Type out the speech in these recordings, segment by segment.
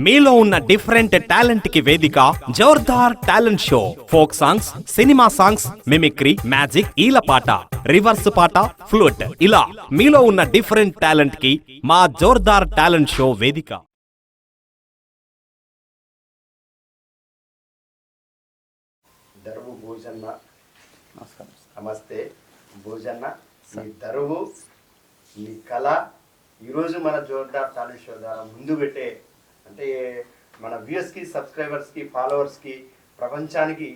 మీలో ఉన్న different talent కి వేదిక Jordar talent show. Folk songs, cinema songs, mimicry, magic, ఈలపాట, రివర్స్ పాట, ఫ్లూట్, ఇలా మీలో ఉన్న డిఫరెంట్ టాలెంట్ కి మా జోర్దార్ టాలెంట్ షో వేదిక. దరువు భోజన్న, నమస్తే భోజన్న. మీ దరువు, మీ కళ ఈరోజు మన జోర్దార్ టాలెంట్ షో ద్వారా ముందు పెట్టే, అంటే మన వ్యూయర్స్కి, సబ్స్క్రైబర్స్కి, ఫాలోవర్స్కి, ప్రపంచానికి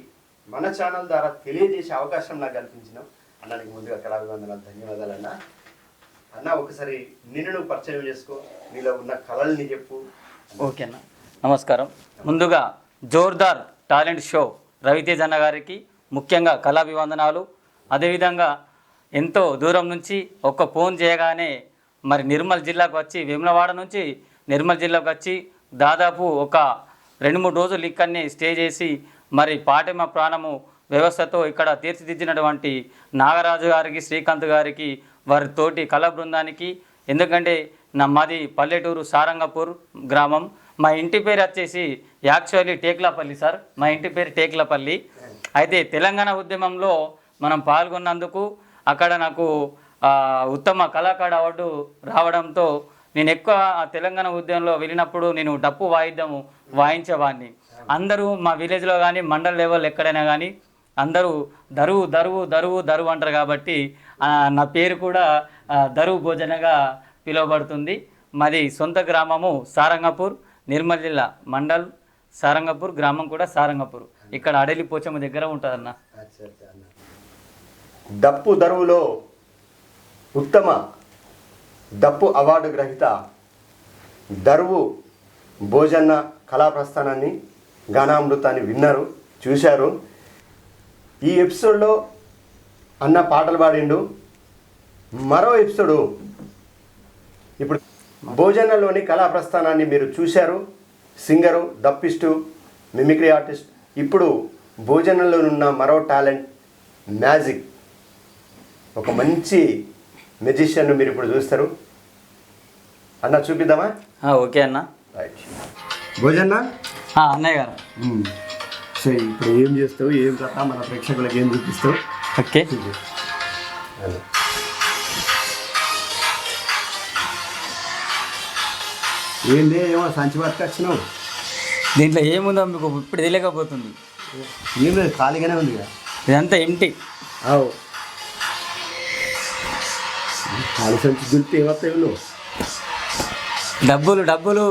మన ఛానల్ ద్వారా తెలియజేసే అవకాశం నాకు కల్పించినాం. అన్నానికి ముందుగా కళాభివందనాలు, ధన్యవాదాలు అన్న. అన్న ఒకసారి నిన్ను నువ్వు పరిచయం చేసుకో, నీలో ఉన్న కళల్ని చెప్పు. ఓకే అన్న, నమస్కారం. ముందుగా జోర్దార్ టాలెంట్ షో రవితేజ్ అన్న గారికి ముఖ్యంగా కళాభివందనాలు. అదేవిధంగా ఎంతో దూరం నుంచి ఒక్క ఫోన్ చేయగానే మరి నిర్మల్ జిల్లాకు వచ్చి, వేములవాడ నుంచి నిర్మల్ జిల్లాకు వచ్చి దాదాపు ఒక 2-3 రోజులు ఇక్కడనే స్టే చేసి మరి పాటెమ ప్రాణము వ్యవస్థతో ఇక్కడ తీర్చిదిద్దినటువంటి నాగరాజు గారికి, శ్రీకాంత్ గారికి, వారి తోటి కళా బృందానికి. ఎందుకంటే మాది పల్లెటూరు సారంగపూర్ గ్రామం. మా ఇంటి పేరు వచ్చేసి యాక్చువల్లీ టేక్లపల్లి సార్. మా ఇంటి పేరు టేక్లపల్లి. అయితే తెలంగాణ ఉద్యమంలో మనం పాల్గొన్నందుకు అక్కడ నాకు ఉత్తమ కళాకారుడు అవార్డు రావడంతో నేను ఎక్కువ తెలంగాణ ఉద్యమంలో వెళ్ళినప్పుడు నేను డప్పు వాయిద్యం వాయించేవాడిని. అందరూ మా విలేజ్లో కానీ మండల్ లెవెల్ ఎక్కడైనా కానీ అందరూ దరువు దరువు దరువు దరువు అంటారు. కాబట్టి నా పేరు కూడా దరువు భోజనగా పిలువబడుతుంది. మాది సొంత గ్రామము సారంగపూర్, నిర్మల్ జిల్లా మండల్ సారంగపూర్, గ్రామం కూడా సారంగపూర్. ఇక్కడ అడలి పోచమ్మ దగ్గర ఉంటుందన్న. డప్పు దరువులో ఉత్తమ డప్పు అవార్డు గ్రహీత దరువు భోజన్న కళా ప్రస్థానాన్ని, గానామృతాన్ని విన్నారు, చూశారు. ఈ ఎపిసోడ్లో అన్న పాటలు పాడిండు. మరో ఎపిసోడు ఇప్పుడు భోజనలోని కళా ప్రస్థానాన్ని మీరు చూశారు. సింగరు, దప్పిస్టు, మిమిక్రీ ఆర్టిస్ట్. ఇప్పుడు భోజనంలో ఉన్న మరో టాలెంట్ మ్యాజిక్, ఒక మంచి మెజిషియన్ మీరు ఇప్పుడు చూస్తారు. అన్న చూపిద్దామా? ఓకే అన్న. రైట్ భోజన్న, అన్నయ్య గారు. సో ఇప్పుడు ఏం చేస్తావు, ఏం కథ, మన ప్రేక్షకులకు ఏం చూపిస్తావు? ఓకే, ఏంటి ఏమో సంచి పట్టుకొచ్చినావు? దీంట్లో ఏముందో మీకు ఇప్పుడు తెలియకపోతుంది. ఏం లేదు, ఖాళీగానే ఉంది కదా, ఇదంతా ఎంటీ. అవు ఖాళీ సంచి దులిపి ఏమవుతాయి నువ్వు? డబ్బులు డబ్బులు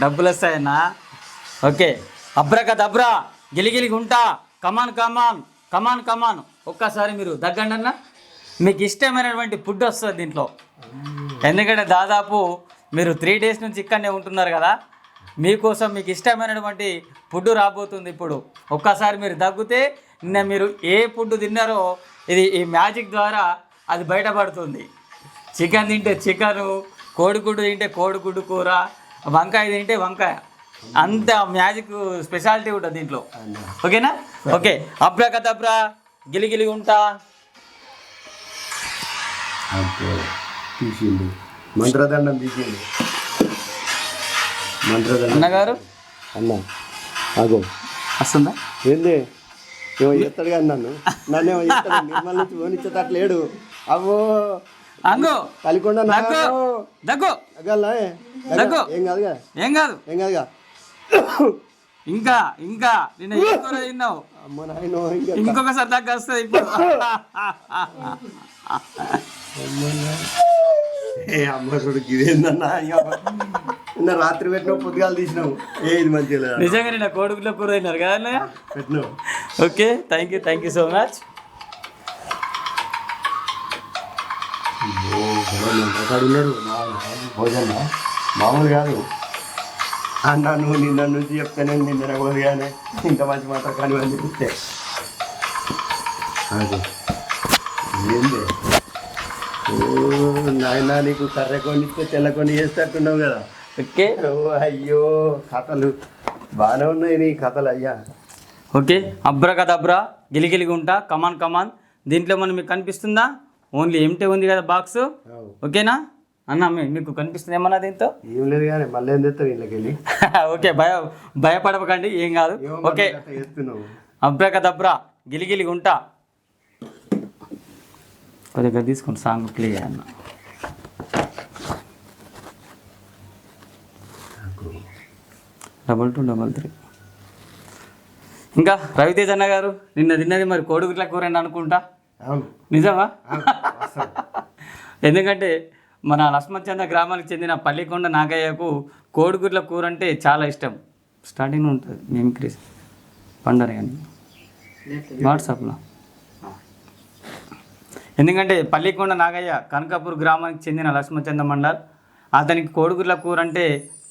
డబ్బులు వస్తాయన్నా. ఓకే, అబ్రక దబ్రా గిలిగిలి గుంటా, కమాన్ కమాన్ కమాన్ కమాన్. ఒక్కసారి మీరు దగ్గండి అన్న. మీకు ఇష్టమైనటువంటి ఫుడ్ వస్తుంది దీంట్లో. ఎందుకంటే దాదాపు మీరు 3 డేస్ నుంచి ఇక్కడనే ఉంటున్నారు కదా, మీకోసం మీకు ఇష్టమైనటువంటి ఫుడ్ రాబోతుంది ఇప్పుడు. ఒక్కసారి మీరు దగ్గితే నిన్న మీరు ఏ ఫుడ్ తిన్నారో ఇది ఈ మ్యాజిక్ ద్వారా అది బయటపడుతుంది. చికెన్ తింటే చికెను, కోడిగుడ్డు తింటే కోడిగుడ్డు కూర, వంకాయ తింటే వంకాయ. అంత మ్యాజిక్ స్పెషాలిటీ ఉంటుంది దీంట్లో. ఓకేనా? ఓకే, అబ్రాకదబ్రా గిలిగిలి ఉంటా. తీసింది మంత్రదండం, తీసింది మంత్రదండం. అన్నగారు అన్న అగో వస్తుందా? ఏంది ఏమో చెప్తాడు కానీ నన్నేమో చెప్తాడు. నిర్మల్ నుంచి ఓనిచ్చేటట్లేడు. అవో అంగు కలికొండ దగ్గు దగ్గు ఏం కాదుగా, ఏం కాదు ఏం కాదుగా. ఇంకా ఇంకా నిన్న ఏం కూర తిన్నావు? అమ్మ నాయనో, ఇంకొకసారి దగ్గర వస్తుంది ఇప్పుడు. అమ్మ చూడుకి ఇదేందన్నా, నిన్న రాత్రి పెట్టినావు, పొద్దుగాలు తీసినావు. ఇది మంచిగా నిజంగా నిన్న కోడిగుడ్ల కూర తిన్నారు కదా పెట్టినావు. Okay, thank you so much. ఉన్నాడు భోజన, మామూలు కాదు అన్న. నువ్వు నిన్న నుంచి చెప్తానే నిన్న కానీ ఇంత మంచి మాట కానీ అని చెప్తే అది ఏంది. నాయన నీకు కర్ర కొనిస్తే తెల్ల కొన్ని చేస్తట్టున్నావు కదా. ఓకే, అయ్యో కథలు బాగానే ఉన్నాయి నీ కథలు అయ్యా. ఓకే, అబ్రాకదబ్రా గిలిగిలిగా ఉంటా, కమాన్ కమాన్. దీంట్లో మనం మీకు కనిపిస్తుందా? ఓన్లీ ఎంటీ ఉంది కదా బాక్స్. ఓకేనా? అన్న మీకు కనిపిస్తుంది ఏమన్నా దీంతో? ఏం లేదు కానీ మళ్ళీ ఏం తెస్తావు వీళ్ళకి వెళ్ళి ఓకే, భయపడకండి, ఏం కాదు. ఓకే, చేస్తున్నావు అబ్రకదబ్రా గిలిగిలి గుంట కొద్దిగా తీసుకుని సాంగ్ ప్లే అన్న. డబల్ 233. ఇంకా రవితేజ్ అన్న గారు నిన్న తిన్నది మరి కోడిగుడ్ల కూర అని అనుకుంటా, అవును నిజమా? వస్తాను. ఎందుకంటే మన లక్ష్మణచంద గ్రామానికి చెందిన పల్లికొండ నాగయ్యకు కోడిగుడ్ల కూర అంటే చాలా ఇష్టం. స్టార్టింగ్ ఉంటుంది మేము క్రిస్ పండరు కానీ వాట్సాప్లో. ఎందుకంటే పల్లికొండ నాగయ్య కనకాపూర్ గ్రామానికి చెందిన లక్ష్మణచంద మండల్, అతనికి కోడిగుడ్ల కూర అంటే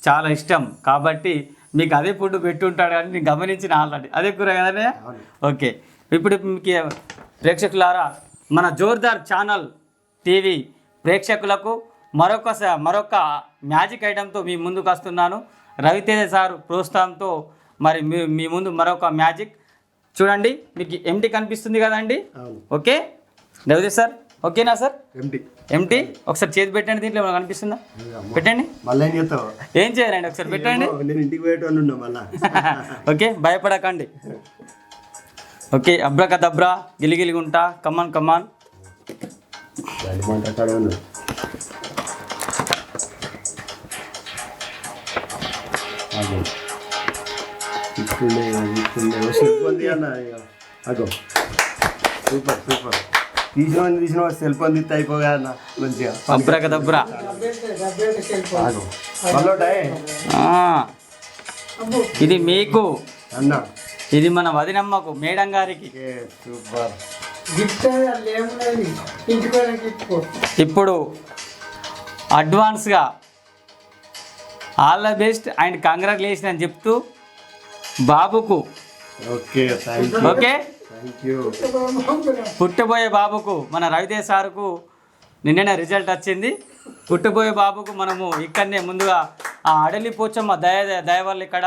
చాలా ఇష్టం కాబట్టి మీకు అదే ఫుడ్ పెట్టుంటాడు కానీ నేను గమనించిన ఆల్రెడీ అదే కూర కదనే. ఓకే, ఇప్పుడు మీకు ప్రేక్షకులారా మన జోర్దార్ ఛానల్ టీవీ ప్రేక్షకులకు మరొక మ్యాజిక్ ఐటెంతో మీ ముందుకు వస్తున్నాను. రవితేజ సార్ ప్రోత్సాహంతో మరి మీ ముందు మరొక మ్యాజిక్ చూడండి. మీకు ఎంటీ కనిపిస్తుంది కదండి? ఓకే రవితేజ్ సార్, ఓకేనా సార్? ఎంటీ ఒకసారి చేతి పెట్టండి, దీంట్లో ఏమైనా కనిపిస్తుందా? పెట్టండి. మళ్ళీ ఏం చేస్తావు? ఏం చేయాలండి ఒకసారి పెట్టండి. నేను ఇంటికి పోయేటోళ్ళు ఉన్నా మళ్ళా. ఓకే, భయపడకండి. ఓకే, అబ్రకదబ్రా గిలిగిలి గుంట, కమాన్ కమాన్. Super super. తీసిన సెల్ ఫోన్ తీస్తే అయిపోగా అన్న మంచిగా. అబ్రకదబ్రా ఇది మీకు అన్న, ఇది మన వదినమ్మకు మేడం గారికి. సూపర్. ఇప్పుడు అడ్వాన్స్గా all the best and congratulation అని చెప్తూ బాబుకు ఓకే ఓకే థ్యాంక్ యూ. పుట్టబోయే బాబుకు మన రవితేజ్ సార్కు నిన్ననే రిజల్ట్ వచ్చింది. పుట్టబోయే బాబుకు మనము ఇక్కడనే ముందుగా ఆ అడలి పోచమ్మ దయ వల్ల ఇక్కడ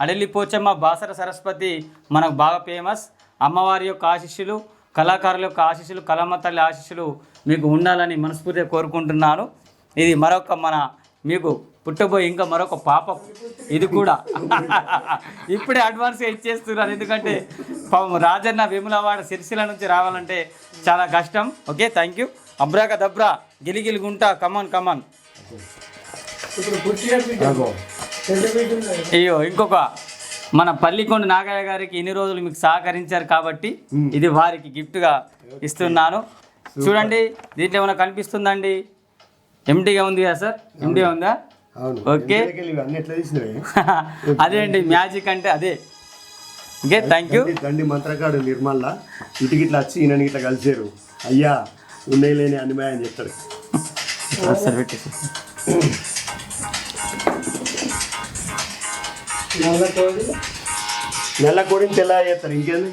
అడలి పోచమ్మ బాసర సరస్వతి మనకు బాగా ఫేమస్. అమ్మవారి యొక్క ఆశీస్సులు, కళాకారుల యొక్క ఆశీస్సులు, కళమ్మ తల్లి ఆశీస్సులు మీకు ఉండాలని మనస్ఫూర్తిగా కోరుకుంటున్నాను. ఇది మీకు పుట్టబోయే ఇంకా మరొక పాప, ఇది కూడా ఇప్పుడే అడ్వాన్స్గా ఇచ్చేస్తున్నారు. ఎందుకంటే రాజన్న వేములవాడ సిరిసిల్ల నుంచి రావాలంటే చాలా కష్టం. Okay thank you. అబ్రాకదబ్రా గిలిగిలి గుంట, కమాన్ కమాన్. అయ్యో, ఇంకొక మన పల్లికొండ నాగయ్య గారికి ఇన్ని రోజులు మీకు సహకరించారు కాబట్టి ఇది వారికి గిఫ్ట్గా ఇస్తున్నాను. చూడండి, దీంట్లో ఏమైనా కనిపిస్తుందండి? ఎంటీగా ఉంది కదా సార్? ఎంటీగా ఉందా? ఓకే, అదే అండి మ్యాజిక్ అంటే అదే. Okay thank you. దండి మంత్రకాడు నిర్మల్ల ఇటుకి ఇట్లా వచ్చి ఈయన ఇట్లా కలిసారు. అయ్యా ఉన్నాయి లేని అనిమాయ అని చెప్తాడు. సార్ పెట్టేసి నెల కోడిని తెల్ల చేస్తారు. ఇంకేంది?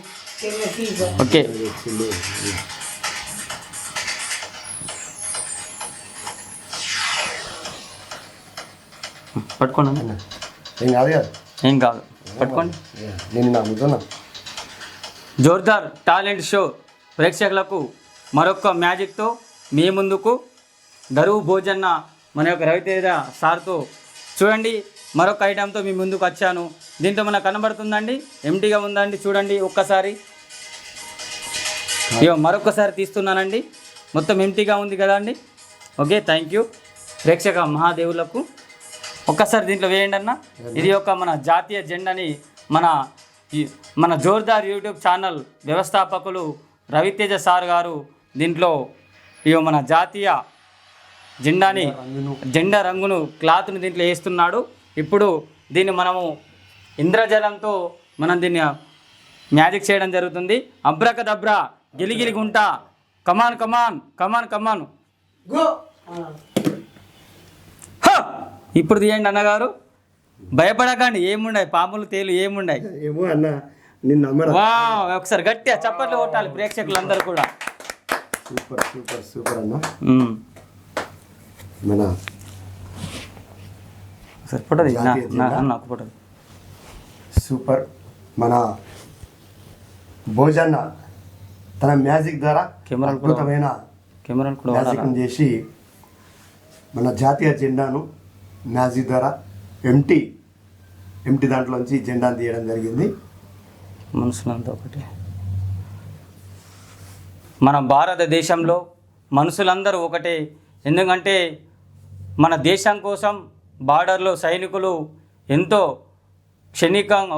ఓకే పట్టుకోండి. ఏం కాదు కదా? ఏం కాదు, పట్టుకోండి. నేను నమ్ముతున్నా. జోర్దార్ టాలెంట్ షో ప్రేక్షకులకు మరొక మ్యాజిక్తో మీ ముందుకు గరువు భోజన్న మన యొక్క రవితేజ సార్తో చూడండి మరొక ఐటెంతో మీ ముందుకు వచ్చాను. దీంట్లో మనకు కనబడుతుందండి, ఎంటీగా ఉందండి. చూడండి ఒక్కసారి, మరొకసారి తీస్తున్నానండి. మొత్తం ఎంటీగా ఉంది కదా అండి. Okay thank you. ప్రేక్షక మహాదేవులకు ఒక్కసారి దీంట్లో వేయండి అన్న. ఇది ఒక మన జాతీయ జెండాని మన జోర్దార్ యూట్యూబ్ ఛానల్ వ్యవస్థాపకులు రవితేజ సార్ గారు దీంట్లో మన జాతీయ జెండా రంగును క్లాత్ను దీంట్లో వేస్తున్నాడు. ఇప్పుడు దీన్ని మనము ఇంద్రజలంతో దీన్ని మ్యాజిక్ చేయడం జరుగుతుంది. అబ్రకదబ్రా గిలిగిలి గుంట, కమాన్ కమాన్ కమాన్ కమాన్ గో. ఇప్పుడు తీయండి అన్నగారు, భయపడకండి. ఏముండాయి, పాములు తేలు ఏముండాయి? ఏమో అన్న, నిన్ను వా ఒకసారి గట్టిగా చప్పట్లు కొట్టాలి ప్రేక్షకులందరూ కూడా. సూపర్ సూపర్ సూపర్ అన్న. మన సరిపడది సూపర్. మన భోజన్న తన మ్యాజిక్ ద్వారా అద్భుతమైన మ్యాజిక్ చేసి మన జాతీయ జెండాను మ్యాజిక్ ద్వారా ఎంటీ దాంట్లోంచి జెండాను తీయడం జరిగింది. మనుషులంతా ఒకటి. మన భారతదేశంలో మనుషులందరూ ఒకటే. ఎందుకంటే మన దేశం కోసం బార్డర్లో సైనికులు ఎంతో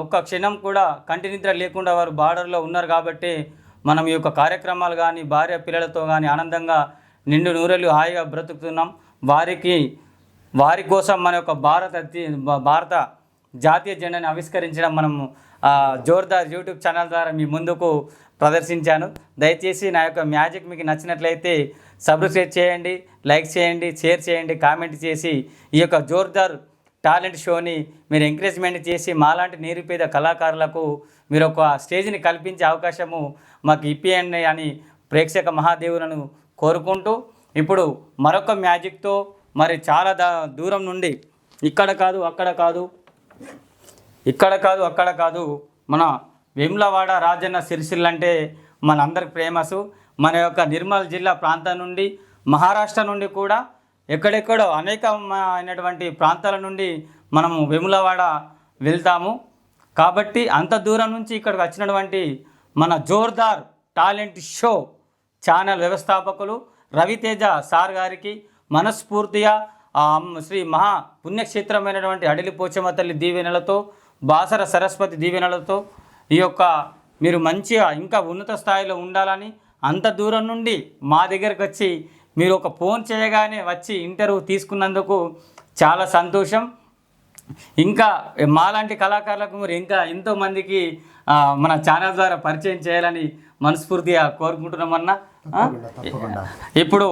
ఒక్క క్షణం కూడా కంటి నిద్ర లేకుండా వారు బార్డర్లో ఉన్నారు. కాబట్టి మనం ఈ యొక్క కార్యక్రమాలు కానీ భార్య పిల్లలతో కానీ ఆనందంగా నిండు నూరెళ్ళు హాయిగా బ్రతుకుతున్నాం. వారి కోసం మన యొక్క భారత జాతీయ జెండాని ఆవిష్కరించడం మనము జోర్దార్ యూట్యూబ్ ఛానల్ ద్వారా మీ ముందుకు ప్రదర్శించాను. దయచేసి నా యొక్క మ్యాజిక్ మీకు నచ్చినట్లయితే సబ్స్క్రైబ్ చేయండి, లైక్ చేయండి, షేర్ చేయండి, కామెంట్ చేసి ఈ యొక్క జోర్దార్ టాలెంట్ షోని మీరు ఎంకరేజ్మెంట్ చేసి మాలాంటి నిరుపేద కళాకారులకు మీరు ఒక స్టేజ్ని కల్పించే అవకాశము మాకు ఇప్పియండి అని ప్రేక్షక మహాదేవులను కోరుకుంటూ, ఇప్పుడు మరొక మ్యాజిక్తో మరి చాలా దూరం నుండి ఇక్కడ కాదు అక్కడ కాదు మన వేములవాడ రాజన్న సిరిసిల్ల అంటే మనందరికి ఫేమస్. మన యొక్క నిర్మల్ జిల్లా ప్రాంతం నుండి మహారాష్ట్ర నుండి కూడా ఎక్కడెక్కడో అనేకమైనటువంటి ప్రాంతాల నుండి మనము వేములవాడ వెళ్తాము. కాబట్టి అంత దూరం నుంచి ఇక్కడికి వచ్చినటువంటి మన జోర్దార్ టాలెంట్ షో ఛానల్ వ్యవస్థాపకులు రవితేజ సార్ గారికి మనస్ఫూర్తిగా శ్రీ మహా పుణ్యక్షేత్రమైనటువంటి అడిలి పోచమ్మ తల్లి దీవెనలతో, బాసర సరస్వతి దీవెనలతో ఈ యొక్క మీరు మంచిగా ఇంకా ఉన్నత స్థాయిలో ఉండాలని అంత దూరం నుండి మా దగ్గరికి వచ్చి మీరు ఒక ఫోన్ చేయగానే వచ్చి ఇంటర్వ్యూ తీసుకున్నందుకు చాలా సంతోషం. ఇంకా మాలాంటి కళాకారులకు మీరు ఇంకా ఎంతోమందికి మన ఛానల్ ద్వారా పరిచయం చేయాలని మనస్ఫూర్తిగా కోరుకుంటున్నామన్నా. ఇప్పుడు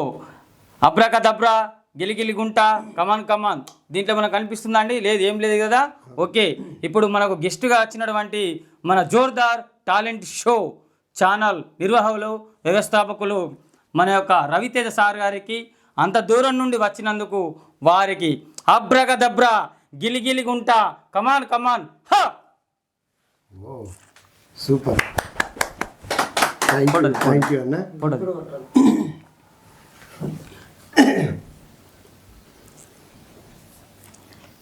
అబ్రాకదబ్రా గిలిగిలి గుంట కమాన్ దీంట్లో మనకు కనిపిస్తుందా అండి? లేదు, ఏం లేదు కదా. ఓకే, ఇప్పుడు మనకు గెస్ట్గా వచ్చినటువంటి మన జోర్దార్ టాలెంట్ షో ఛానల్ నిర్వాహకులు వ్యవస్థాపకులు మన యొక్క రవితేజ సార్ గారికి అంత దూరం నుండి వచ్చినందుకు వారికి అబ్రగదబ్రా గిలిగిలి గుంట కమాన్ హా. సూపర్, థ్యాంక్ యూ అన్న.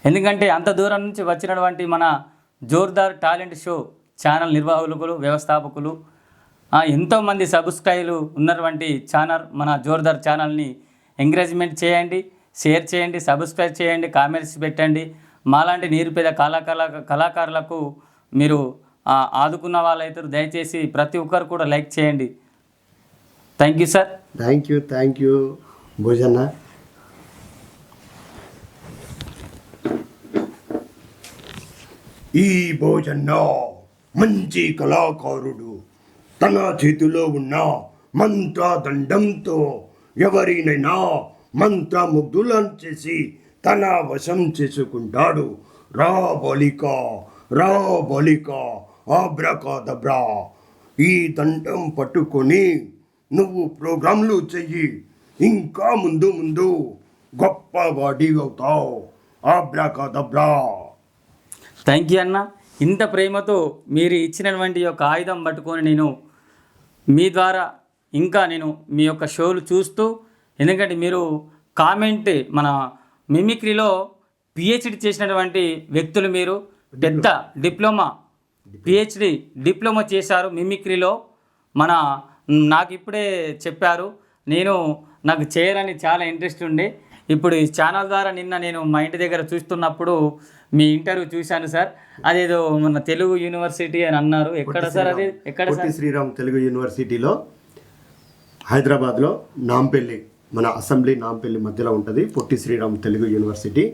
ఎందుకంటే అంత దూరం నుంచి వచ్చినటువంటి మన జోర్దార్ టాలెంట్ షో ఛానల్ నిర్వాహకులు వ్యవస్థాపకులు ఎంతోమంది సబ్స్క్రైబర్లు ఉన్నటువంటి ఛానల్ మన జోర్దార్ ఛానల్ని ఎంకరేజ్మెంట్ చేయండి, షేర్ చేయండి, సబ్స్క్రైబ్ చేయండి, కామెంట్స్ పెట్టండి. మాలాంటి నిరుపేద కళాకారులకు మీరు ఆదుకున్న వాళ్ళైతే దయచేసి ప్రతి ఒక్కరు కూడా లైక్ చేయండి. Thank you sir. Thank you Bhojanna. ఈ భోజన్న మంచి కళాకారుడు. తన చేతిలో ఉన్న మంత్రదండంతో ఎవరినైనా మంత్రముగ్ధులను చేసి తన వశం చేసుకుంటాడు. రా బాలిక ఆబ్రాకదబ్రా. ఈ దండం పట్టుకొని నువ్వు ప్రోగ్రాంలు చెయ్యి. ఇంకా ముందు గొప్పవాడి అవుతావు. ఆబ్రాకదబ్రా. థ్యాంక్ యూ అన్న. ఇంత ప్రేమతో మీరు ఇచ్చినటువంటి యొక్క ఆయుధం పట్టుకొని నేను మీ ద్వారా ఇంకా నేను మీ యొక్క షోలు చూస్తూ, ఎందుకంటే మీరు కామెంట్ మన మిమిక్రీలో పిహెచ్డి చేసినటువంటి వ్యక్తులు, మీరు పెద్ద పిహెచ్డి డిప్లొమా చేశారు మిమిక్రీలో. నాకు ఇప్పుడే చెప్పారు, నాకు చేయాలని చాలా ఇంట్రెస్ట్ ఉండే. ఇప్పుడు ఈ ఛానల్ ద్వారా నిన్న నేను మా ఇంటి దగ్గర చూస్తున్నప్పుడు మీ ఇంటర్వ్యూ చూశాను సార్. అదేదో మన తెలుగు యూనివర్సిటీ అని అన్నారు. ఎక్కడ సార్ అది? ఎక్కడ? పొట్టి శ్రీరామ్ తెలుగు యూనివర్సిటీలో హైదరాబాద్లో నాంపల్లి, మన అసెంబ్లీ నాంపల్లి మధ్యలో ఉంటుంది పొట్టి శ్రీరామ్ తెలుగు యూనివర్సిటీ.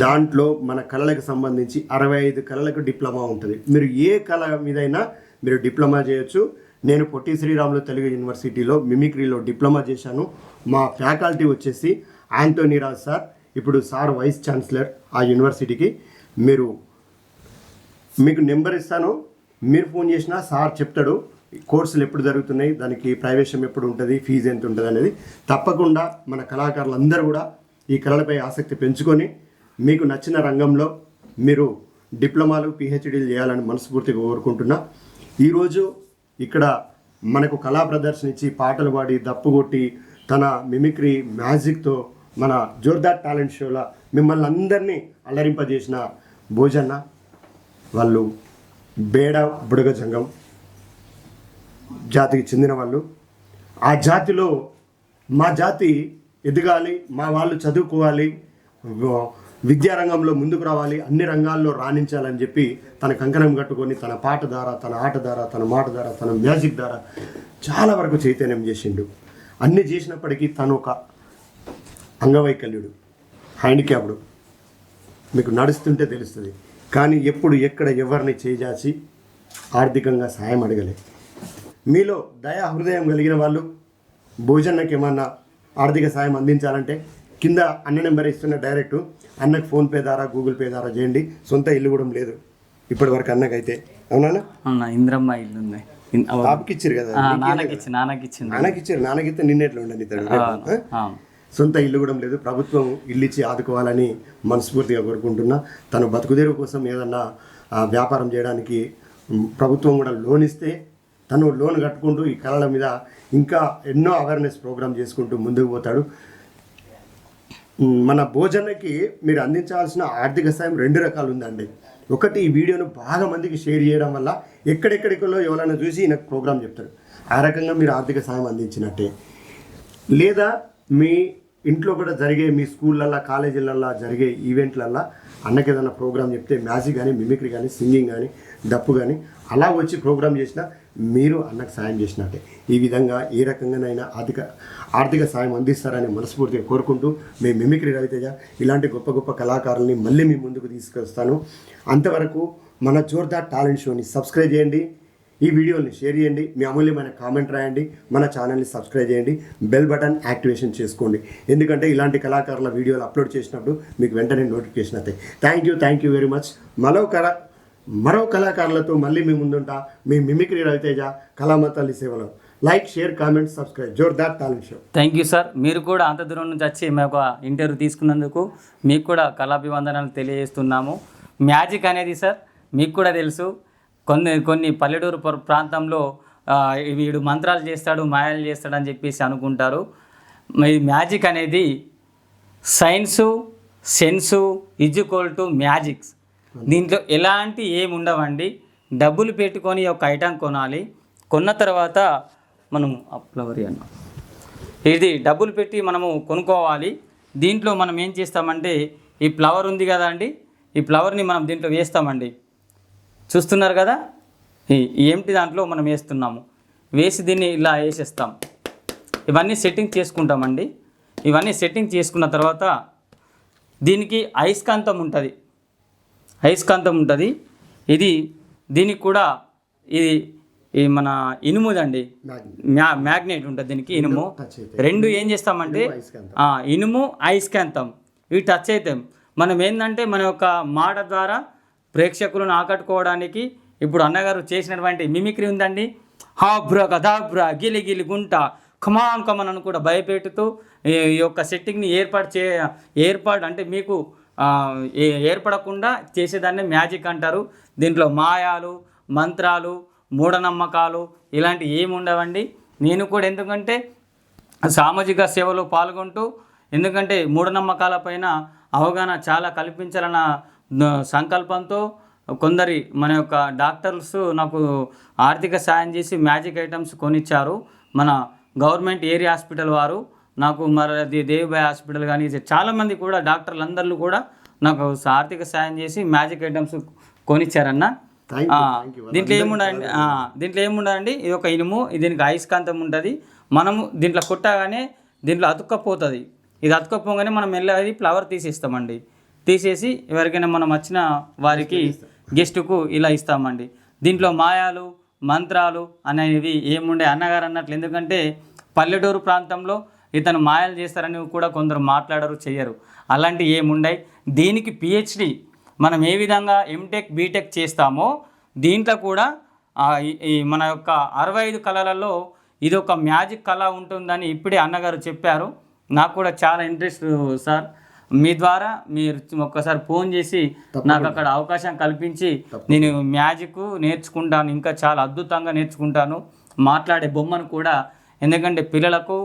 దాంట్లో మన కళలకు సంబంధించి 65 కళలకు డిప్లొమా ఉంటుంది. మీరు ఏ కళ మీదైనా మీరు డిప్లొమా చేయొచ్చు. నేను పొట్టి శ్రీరాములు తెలుగు యూనివర్సిటీలో మిమిక్రీలో డిప్లొమా చేశాను. మా ఫ్యాకల్టీ వచ్చేసి యాంటోనీ రాజ్ సార్. ఇప్పుడు సార్ వైస్ ఛాన్సలర్ ఆ యూనివర్సిటీకి. మీకు నెంబర్ ఇస్తాను, మీరు ఫోన్ చేసినా సార్ చెప్తాడు కోర్సులు ఎప్పుడు జరుగుతున్నాయి, దానికి ప్రవేశం ఎప్పుడు ఉంటుంది, ఫీజు ఎంత ఉంటుంది అనేది. తప్పకుండా మన కళాకారులందరూ కూడా ఈ కళలపై ఆసక్తి పెంచుకొని మీకు నచ్చిన రంగంలో మీరు డిప్లొమాలు పిహెచ్డీలు చేయాలని మనస్ఫూర్తిగా కోరుకుంటున్నా. ఈరోజు ఇక్కడ మనకు కళా ప్రదర్శన ఇచ్చి పాటలు పాడి దప్పు కొట్టి తన మిమిక్రీ మ్యాజిక్తో మన జోర్దార్ టాలెంట్ షోలో మిమ్మల్ని అందరినీ అల్లరింపజేసిన భోజన్న వాళ్ళు బేడ బుడగ జంగం జాతికి చెందిన వాళ్ళు. ఆ జాతిలో మా జాతి ఎదగాలి, మా వాళ్ళు చదువుకోవాలి, విద్యారంగంలో ముందుకు రావాలి, అన్ని రంగాల్లో రాణించాలని చెప్పి తన కంకణం కట్టుకొని తన పాట ద్వారా, తన ఆట ద్వారా, తన మాట ద్వారా, తన మ్యాజిక్ ద్వారా చాలా వరకు చైతన్యం చేసిండు. అన్నీ చేసినప్పటికీ తను ఒక అంగవైకల్యుడు, హ్యాండిక్యాప్డు. మీకు నడుస్తుంటే తెలుస్తుంది. కానీ ఎప్పుడు ఎక్కడ ఎవరిని చేజాచి ఆర్థికంగా సాయం అడగలే. మీలో దయా హృదయం కలిగిన వాళ్ళు భోజన్నకి ఏమన్నా ఆర్థిక సాయం అందించాలంటే కింద అన్న నెంబర్ ఇస్తున్న డైరెక్ట్ అన్నకు ఫోన్పే ద్వారా, గూగుల్ పే ద్వారా చేయండి. సొంత ఇల్లు కూడా లేదు ఇప్పటి వరకు అన్నకైతే. అవునా? ఇంద్రమ్మ ఇల్లు ఉంది. బాబుకి ఇచ్చారు కదా, నాన్నకిచ్చారు. నిన్నెట్లు ఉండని సొంత ఇల్లు కూడా లేదు. ప్రభుత్వం ఇల్లు ఇచ్చి ఆదుకోవాలని మనస్ఫూర్తిగా కోరుకుంటున్నా. తను బతుకుదేరు కోసం ఏదన్నా వ్యాపారం చేయడానికి ప్రభుత్వం కూడా లోన్ ఇస్తే తను లోన్ కట్టుకుంటూ ఈ కళల మీద ఇంకా ఎన్నో అవేర్నెస్ ప్రోగ్రామ్ చేసుకుంటూ ముందుకు పోతాడు. మన భోజనకి మీరు అందించాల్సిన ఆర్థిక సాయం 2 రకాలు ఉందండి. ఒకటి, ఈ వీడియోను బాగా మందికి షేర్ చేయడం వల్ల ఎక్కడెక్కడికో ఎవరైనా చూసి నాకు ప్రోగ్రామ్ చెప్తారు. ఆ రకంగా మీరు ఆర్థిక సాయం అందించినట్టే. లేదా మీ ఇంట్లో కూడా జరిగే, మీ స్కూళ్ళల్లో, కాలేజీలల్లో జరిగే ఈవెంట్లల్లో అన్నకి ఏదైనా ప్రోగ్రామ్ చెప్తే మ్యాజిక్ కానీ, మిమిక్రీ కానీ, సింగింగ్ కానీ, డప్పు కానీ అలా వచ్చి ప్రోగ్రామ్ చేసినా మీరు అన్నకు సాయం చేసినట్టే. ఈ విధంగా ఏ రకంగానైనా ఆర్థిక సాయం అందిస్తారని మనస్ఫూర్తిగా కోరుకుంటూ, మీ మిమిక్రీ రవితేజ ఇలాంటి గొప్ప గొప్ప కళాకారుల్ని మళ్ళీ మీ ముందుకు తీసుకొస్తాను. అంతవరకు మన జోర్దార్ టాలెంట్ షోని సబ్స్క్రైబ్ చేయండి, ఈ వీడియోని షేర్ చేయండి, మీ అమూల్యమైన కామెంట్ రాయండి, మన ఛానల్ని సబ్స్క్రైబ్ చేయండి, బెల్ బటన్ యాక్టివేషన్ చేసుకోండి. ఎందుకంటే ఇలాంటి కళాకారుల వీడియోలు అప్లోడ్ చేసినప్పుడు మీకు వెంటనే నోటిఫికేషన్ అవుతాయి. Thank you very much. మరో కళాకారులతో మళ్ళీ మీ ముందుంటా. మీ మిమిక్రీ రవితేజ, కళామతల్లి సేవలో. Like, share, comment, subscribe. Jordar talent show. Thank you sir. మీరు కూడా అంత దూరం నుంచి వచ్చి మేము ఇంటర్వ్యూ తీసుకున్నందుకు మీకు కూడా కళాభివందనాలు తెలియజేస్తున్నాము. మ్యాజిక్ అనేది సార్ మీకు కూడా తెలుసు. కొన్ని పల్లెటూరు ప్రాంతంలో వీడు మంత్రాలు చేస్తాడు, మాయాలు చేస్తాడు అని చెప్పేసి అనుకుంటారు. ఈ మ్యాజిక్ అనేది science, sense equal to magics. దీంట్లో ఎలాంటి ఏమి ఉండవండి. డబ్బులు పెట్టుకొని ఒక ఐటమ్ కొనాలి. కొన్న తర్వాత మనం ఫ్లవర్ అన్నాం, ఇది డబ్బులు పెట్టి మనము కొనుక్కోవాలి. దీంట్లో మనం ఏం చేస్తామంటే, ఈ ఫ్లవర్ ఉంది కదా అండి, ఈ ఫ్లవర్ని మనం దీంట్లో వేస్తామండి. చూస్తున్నారు కదా, ఈ ఎంటీ దాంట్లో మనం వేస్తున్నాము. వేసి దీన్ని ఇలా వేసేస్తాం. ఇవన్నీ సెట్టింగ్ చేసుకుంటామండి. ఇవన్నీ సెట్టింగ్ చేసుకున్న తర్వాత దీనికి అయస్కాంతం ఉంటుంది. ఇది దీనికి కూడా ఇది మన ఇనుముదండి, మ్యాగ్నెట్ ఉంటుంది దీనికి. ఇనుము రెండు ఏం చేస్తామంటే, ఇనుము అయస్కాంతం ఇవి టచ్ అవుతాం. మనం ఏంటంటే మన యొక్క మాట ద్వారా ప్రేక్షకులను ఆకట్టుకోవడానికి ఇప్పుడు అన్నగారు చేసినటువంటి మిమిక్రీ ఉందండి. హాబ్రా కదాబ్రా గిలి గుంట కమాన్ అని కూడా భయపెట్టుతూ ఈ యొక్క సెట్టింగ్ని ఏర్పాటు అంటే మీకు ఏర్పడకుండా చేసేదాన్ని మ్యాజిక్ అంటారు. దీంట్లో మాయాలు, మంత్రాలు, మూఢనమ్మకాలు ఇలాంటివి ఏమి ఉండవండి. నేను కూడా ఎందుకంటే సామాజిక సేవలో పాల్గొంటూ, ఎందుకంటే మూఢనమ్మకాలపైన అవగాహన చాలా కల్పించాలన్న సంకల్పంతో కొందరి మన యొక్క డాక్టర్స్ నాకు ఆర్థిక సాయం చేసి మ్యాజిక్ ఐటమ్స్ కొనిచ్చారు. మన గవర్నమెంట్ ఏరియా హాస్పిటల్ వారు నాకు, మరి దేవిబాయ్ హాస్పిటల్ కానీ చాలామంది కూడా డాక్టర్లు అందరూ కూడా నాకు ఆర్థిక సాయం చేసి మ్యాజిక్ ఐటమ్స్ కొనిచ్చారన్న. దీంట్లో ఏముండదండి, ఇది ఒక ఇనుము, దీనికి అయస్కాంతం ఉంటుంది. మనము దీంట్లో కొట్టగానే దీంట్లో అతుక్కపోతుంది. ఇది అతుక్కపోగానే మనం వెళ్ళేది ఫ్లవర్ తీసేస్తామండి. తీసేసి ఎవరికైనా మనం వచ్చిన వారికి గెస్టుకు ఇలా ఇస్తామండి. దీంట్లో మాయాలు, మంత్రాలు అనేవి ఏముండే అన్నగారు అన్నట్లు. ఎందుకంటే పల్లెటూరు ప్రాంతంలో ఇతను మాయలు చేస్తారని కూడా కొందరు మాట్లాడరు, చెయ్యరు. అలాంటివి ఏముండయి. దీనికి పిహెచ్డి మనం ఏ విధంగా ఎంటెక్, బీటెక్ చేస్తామో దీంట్లో కూడా ఈ మన యొక్క 65 కళలలో ఇది ఒక మ్యాజిక్ కళ ఉంటుందని ఇప్పుడే అన్నగారు చెప్పారు. నాకు కూడా చాలా ఇంట్రెస్ట్ సార్. మీ ద్వారా మీరు ఒక్కసారి ఫోన్ చేసి నాకు అక్కడ అవకాశం కల్పించి నేను మ్యాజిక్ నేర్చుకుంటాను, ఇంకా చాలా అద్భుతంగా నేర్చుకుంటాను. మాట్లాడే బొమ్మను కూడా, ఎందుకంటే పిల్లలకు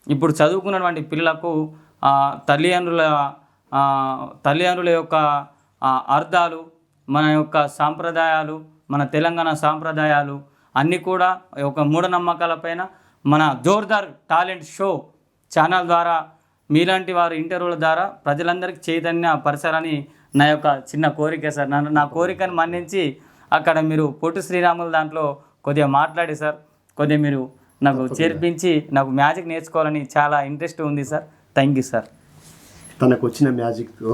ఇప్పుడు చదువుకున్నటువంటి పిల్లలకు తల్లిదండ్రుల తల్లిదండ్రుల యొక్క అర్థాలు, మన యొక్క సాంప్రదాయాలు, మన తెలంగాణ సాంప్రదాయాలు అన్నీ కూడా ఒక మూఢనమ్మకాలపైన మన జోర్దార్ టాలెంట్ షో ఛానల్ ద్వారా మీలాంటి వారు ఇంటర్వ్యూల ద్వారా ప్రజలందరికీ చైతన్య పరచాలని నా యొక్క చిన్న కోరిక సార్. నా కోరికను మన్నించి అక్కడ మీరు పొట్టి శ్రీరాములు దాంట్లో కొద్దిగా మాట్లాడి సార్, కొద్దిగా మీరు నాకు చేర్పించి నాకు మ్యాజిక్ నేర్చుకోవాలని చాలా ఇంట్రెస్ట్ ఉంది సార్. Thank you sir. తనకు వచ్చిన మ్యాజిక్తో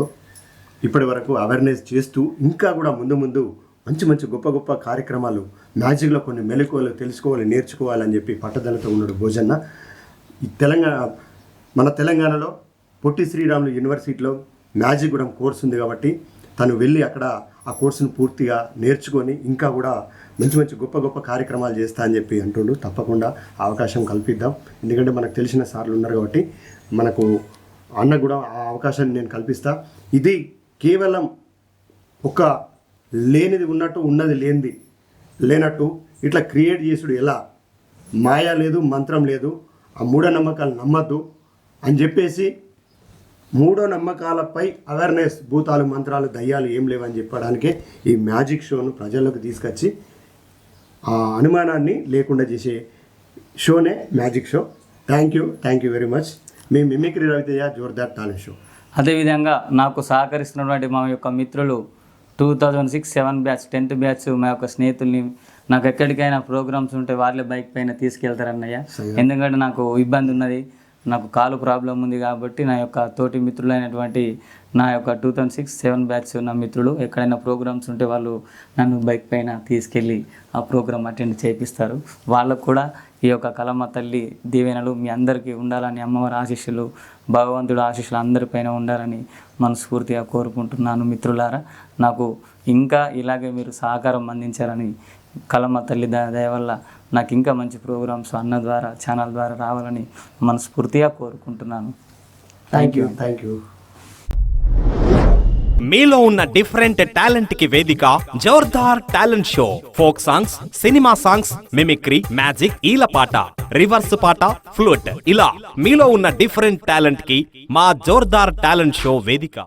ఇప్పటి వరకు అవేర్నెస్ చేస్తూ ఇంకా కూడా ముందు ముందు మంచి మంచి గొప్ప గొప్ప కార్యక్రమాలు, మ్యాజిక్లో కొన్ని మెలకువలు తెలుసుకోవాలి, నేర్చుకోవాలని చెప్పి పట్టుదలతో ఉన్నాడు భోజన్న. ఈ మన తెలంగాణలో పొట్టి శ్రీరాములు యూనివర్సిటీలో మ్యాజిక్ కూడా కోర్సు ఉంది కాబట్టి తను వెళ్ళి అక్కడ ఆ కోర్సును పూర్తిగా నేర్చుకొని ఇంకా కూడా మంచి మంచి గొప్ప గొప్ప కార్యక్రమాలు చేస్తా అని చెప్పి అంటుండు. తప్పకుండా అవకాశం కల్పిద్దాం. ఎందుకంటే మనకు తెలిసిన సార్లు ఉన్నారు కాబట్టి మనకు అన్న కూడా ఆ అవకాశాన్ని నేను కల్పిస్తా. ఇది కేవలం ఒక లేనిది ఉన్నట్టు, ఉన్నది లేనట్టు ఇట్లా క్రియేట్ చేసుడు ఎలా, మాయా లేదు, మంత్రం లేదు, ఆ మూఢనమ్మకాలు నమ్మద్దు అని చెప్పేసి మూఢనమ్మకాలపై అవేర్నెస్, భూతాలు, మంత్రాలు, దయ్యాలు ఏం లేవని చెప్పడానికే ఈ మ్యాజిక్ షోను ప్రజల్లోకి తీసుకొచ్చి ఆ అనుమానాన్ని లేకుండా చేసే షోనే magic show. Thank you very much. మీ mimicry Raviteja Jordar talent show. అదేవిధంగా నాకు సహకరిస్తున్నటువంటి మా యొక్క మిత్రులు 2006-7 బ్యాచ్ 10th బ్యాచ్ మా యొక్క స్నేహితుల్ని నాకు ఎక్కడికైనా ప్రోగ్రామ్స్ ఉంటే వాళ్ళే బైక్ పైన తీసుకెళ్తారన్నయ్య. ఎందుకంటే నాకు ఇబ్బంది ఉన్నది, నాకు కాలు ప్రాబ్లం ఉంది కాబట్టి నా యొక్క తోటి మిత్రులైనటువంటి నా యొక్క 2006-7 బ్యాచ్ నా మిత్రులు ఎక్కడైనా ప్రోగ్రామ్స్ ఉంటే వాళ్ళు నన్ను బైక్ పైన తీసుకెళ్ళి ఆ ప్రోగ్రామ్ అటెండ్ చేపిస్తారు. వాళ్ళకు కూడా ఈ యొక్క కలమ్మ తల్లి దీవెనలు మీ అందరికీ ఉండాలని, అమ్మవారి ఆశీస్సులు, భగవంతుడు ఆశీస్సులు అందరిపైన ఉండాలని మనస్ఫూర్తిగా కోరుకుంటున్నాను. మిత్రులారా, నాకు ఇంకా ఇలాగే మీరు సహకారం అందించాలని, కలమ్మ తల్లి దయ వల్ల నాకు ఇంకా మంచి ప్రోగ్రామ్స్ అన్న ద్వారా ఛానల్ ద్వారా రావాలని మనస్ఫూర్తిగా కోరుకుంటున్నాను. Thank you. మీలో ఉన్న డిఫరెంట్ టాలెంట్ కి వేదిక Jordar talent show. Folk songs, cinema songs, mimicry, magic, ఈలపాట, రివర్స్ పాట, ఫ్లూట్, ఇలా మీలో ఉన్న డిఫరెంట్ టాలెంట్ కి మా జోర్దార్ టాలెంట్ షో వేదిక.